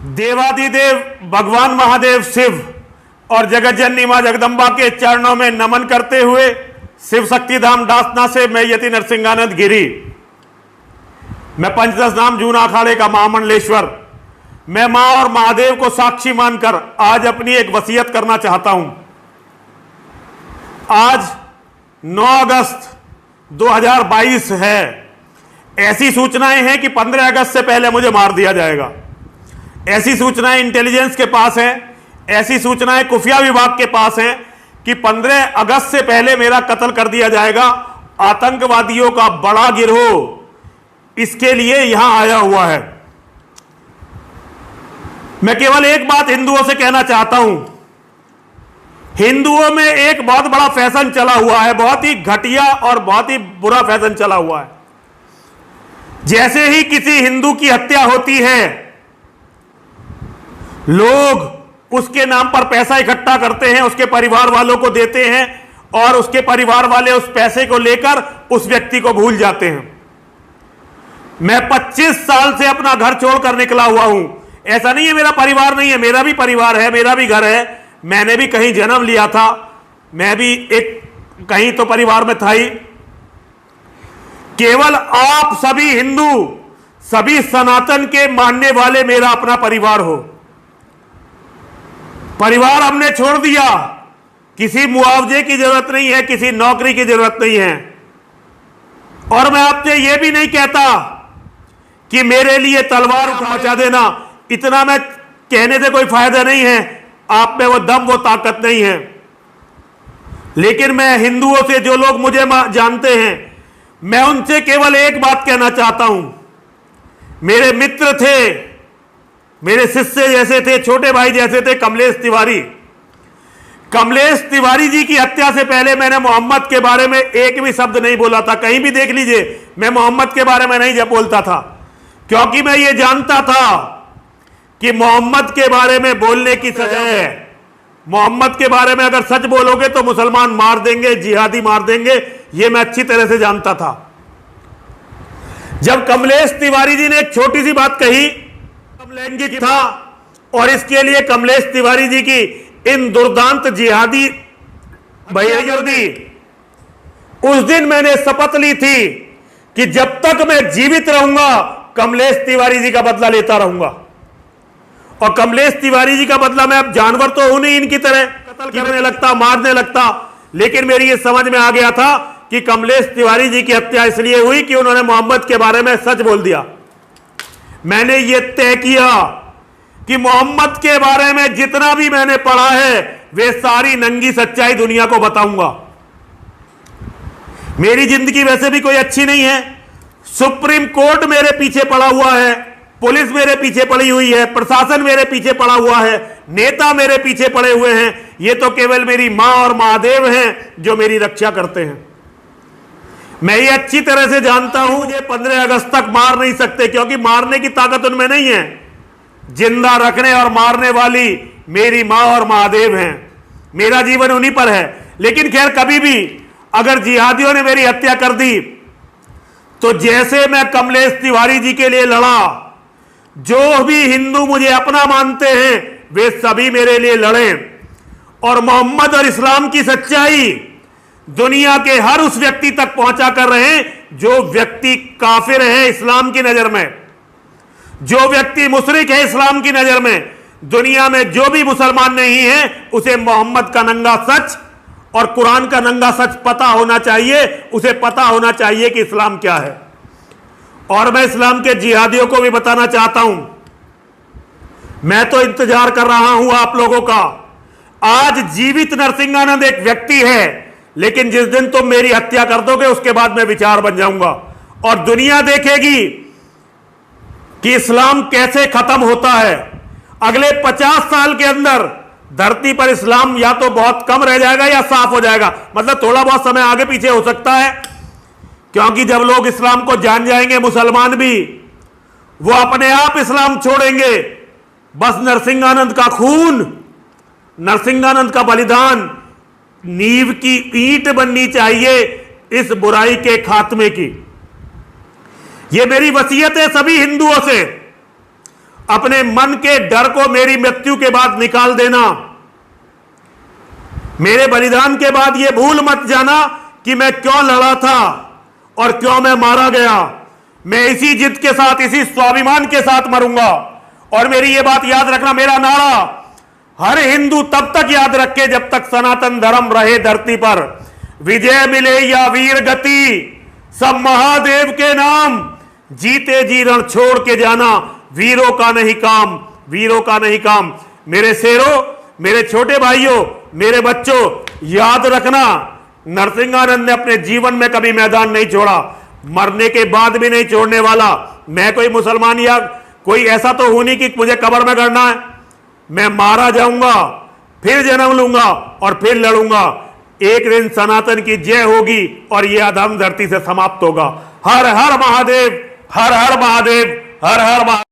देवादिदेव भगवान महादेव शिव और जगत जननी मां जगदम्बा के चरणों में नमन करते हुए शिव शक्ति धाम डासना से मैं यति नरसिंहानंद गिरी, मैं पंचदश नाम जूना अखाड़े का महामंडलेश्वर, मैं मां और महादेव को साक्षी मानकर आज अपनी एक वसीयत करना चाहता हूं। आज 9 अगस्त 2022 है। ऐसी सूचनाएं हैं कि 15 अगस्त से पहले मुझे मार दिया जाएगा। ऐसी सूचनाएं इंटेलिजेंस के पास है, ऐसी सूचनाएं खुफिया विभाग के पास हैं कि 15 अगस्त से पहले मेरा कत्ल कर दिया जाएगा। आतंकवादियों का बड़ा गिरोह इसके लिए यहां आया हुआ है। मैं केवल एक बात हिंदुओं से कहना चाहता हूं। हिंदुओं में एक बहुत बड़ा फैशन चला हुआ है, बहुत ही घटिया और बहुत ही बुरा फैशन चला हुआ है। जैसे ही किसी हिंदू की हत्या होती है, लोग उसके नाम पर पैसा इकट्ठा करते हैं, उसके परिवार वालों को देते हैं और उसके परिवार वाले उस पैसे को लेकर उस व्यक्ति को भूल जाते हैं। मैं 25 साल से अपना घर छोड़कर निकला हुआ हूं। ऐसा नहीं है मेरा परिवार नहीं है, मेरा भी परिवार है, मेरा भी घर है। मैंने भी कहीं जन्म लिया था, मैं भी एक कहीं तो परिवार में था ही। केवल आप सभी हिंदू, सभी सनातन के मानने वाले मेरा अपना परिवार हो। परिवार हमने छोड़ दिया, किसी मुआवजे की जरूरत नहीं है, किसी नौकरी की जरूरत नहीं है। और मैं आपसे यह भी नहीं कहता कि मेरे लिए तलवार उठा देना, इतना मैं कहने से कोई फायदा नहीं है। आप में वो दम, वो ताकत नहीं है। लेकिन मैं हिंदुओं से, जो लोग मुझे जानते हैं, मैं उनसे केवल एक बात कहना चाहता हूं। मेरे मित्र थे, मेरे शिष्य जैसे थे, छोटे भाई जैसे थे कमलेश तिवारी। कमलेश तिवारी जी की हत्या से पहले मैंने मोहम्मद के बारे में एक भी शब्द नहीं बोला था। कहीं भी देख लीजिए, मैं मोहम्मद के बारे में नहीं बोलता था, क्योंकि मैं ये जानता था कि मोहम्मद के बारे में बोलने की सजा है। मोहम्मद के बारे में अगर सच बोलोगे तो मुसलमान मार देंगे, जिहादी मार देंगे, ये मैं अच्छी तरह से जानता था। जब कमलेश तिवारी जी ने एक छोटी सी बात कही, समलैंगिक था, और इसके लिए कमलेश तिवारी जी की इन दुर्दांत जिहादी बयानबाजी, उस दिन मैंने शपथ ली थी कि जब तक मैं जीवित रहूंगा कमलेश तिवारी जी का बदला लेता रहूंगा। और कमलेश तिवारी जी का बदला, मैं अब जानवर तो हूं नहीं इनकी तरह कत्ल करने लगता, मारने लगता, लेकिन मेरी ये समझ में आ गया था कि कमलेश तिवारी जी की हत्या इसलिए हुई कि उन्होंने मोहम्मद के बारे में सच बोल दिया। मैंने ये तय किया कि मोहम्मद के बारे में जितना भी मैंने पढ़ा है, वे सारी नंगी सच्चाई दुनिया को बताऊंगा। मेरी जिंदगी वैसे भी कोई अच्छी नहीं है। सुप्रीम कोर्ट मेरे पीछे पड़ा हुआ है, पुलिस मेरे पीछे पड़ी हुई है, प्रशासन मेरे पीछे पड़ा हुआ है, नेता मेरे पीछे पड़े हुए हैं। ये तो केवल मेरी मां और महादेव हैं जो मेरी रक्षा करते हैं। मैं ये अच्छी तरह से जानता हूं, मुझे 15 अगस्त तक मार नहीं सकते, क्योंकि मारने की ताकत उनमें नहीं है। जिंदा रखने और मारने वाली मेरी मां और महादेव हैं। मेरा जीवन उन्हीं पर है। लेकिन खैर, कभी भी अगर जिहादियों ने मेरी हत्या कर दी, तो जैसे मैं कमलेश तिवारी जी के लिए लड़ा, जो भी हिंदू मुझे अपना मानते हैं वे सभी मेरे लिए लड़े। और मोहम्मद और इस्लाम की सच्चाई दुनिया के हर उस व्यक्ति तक पहुंचा कर रहे जो व्यक्ति काफिर है इस्लाम की नजर में, जो व्यक्ति मुशरिक है इस्लाम की नजर में। दुनिया में जो भी मुसलमान नहीं है, उसे मोहम्मद का नंगा सच और कुरान का नंगा सच पता होना चाहिए। उसे पता होना चाहिए कि इस्लाम क्या है। और मैं इस्लाम के जिहादियों को भी बताना चाहता हूं, मैं तो इंतजार कर रहा हूं आप लोगों का। आज जीवित नरसिंहानंद एक व्यक्ति है, लेकिन जिस दिन तुम मेरी हत्या कर दोगे, उसके बाद मैं विचार बन जाऊंगा। और दुनिया देखेगी कि इस्लाम कैसे खत्म होता है। अगले 50 साल के अंदर धरती पर इस्लाम या तो बहुत कम रह जाएगा या साफ हो जाएगा। मतलब थोड़ा बहुत समय आगे पीछे हो सकता है, क्योंकि जब लोग इस्लाम को जान जाएंगे, मुसलमान भी, वो अपने आप इस्लाम छोड़ेंगे। बस नरसिंहानंद का खून, नरसिंहानंद का बलिदान नींव की ईंट बननी चाहिए इस बुराई के खात्मे की। यह मेरी वसीयत है सभी हिंदुओं से। अपने मन के डर को मेरी मृत्यु के बाद निकाल देना। मेरे बलिदान के बाद यह भूल मत जाना कि मैं क्यों लड़ा था और क्यों मैं मारा गया। मैं इसी जिद के साथ, इसी स्वाभिमान के साथ मरूंगा। और मेरी यह बात याद रखना, मेरा नारा हर हिंदू तब तक याद रखे जब तक सनातन धर्म रहे धरती पर। विजय मिले या वीर गति, सब महादेव के नाम। जीते जी रण छोड़ के जाना, वीरों का नहीं काम, वीरों का नहीं काम। मेरे शेरों, मेरे छोटे भाइयों, मेरे बच्चों, याद रखना, नरसिंहानंद ने अपने जीवन में कभी मैदान नहीं छोड़ा, मरने के बाद भी नहीं छोड़ने वाला। मैं कोई मुसलमान या कोई ऐसा तो हूं नहीं कि मुझे कब्र में गड़ना है। मैं मारा जाऊंगा, फिर जन्म लूंगा और फिर लड़ूंगा। एक दिन सनातन की जय होगी और यह अधर्म धरती से समाप्त होगा। हर हर महादेव, हर हर महादेव, हर हर महादेव।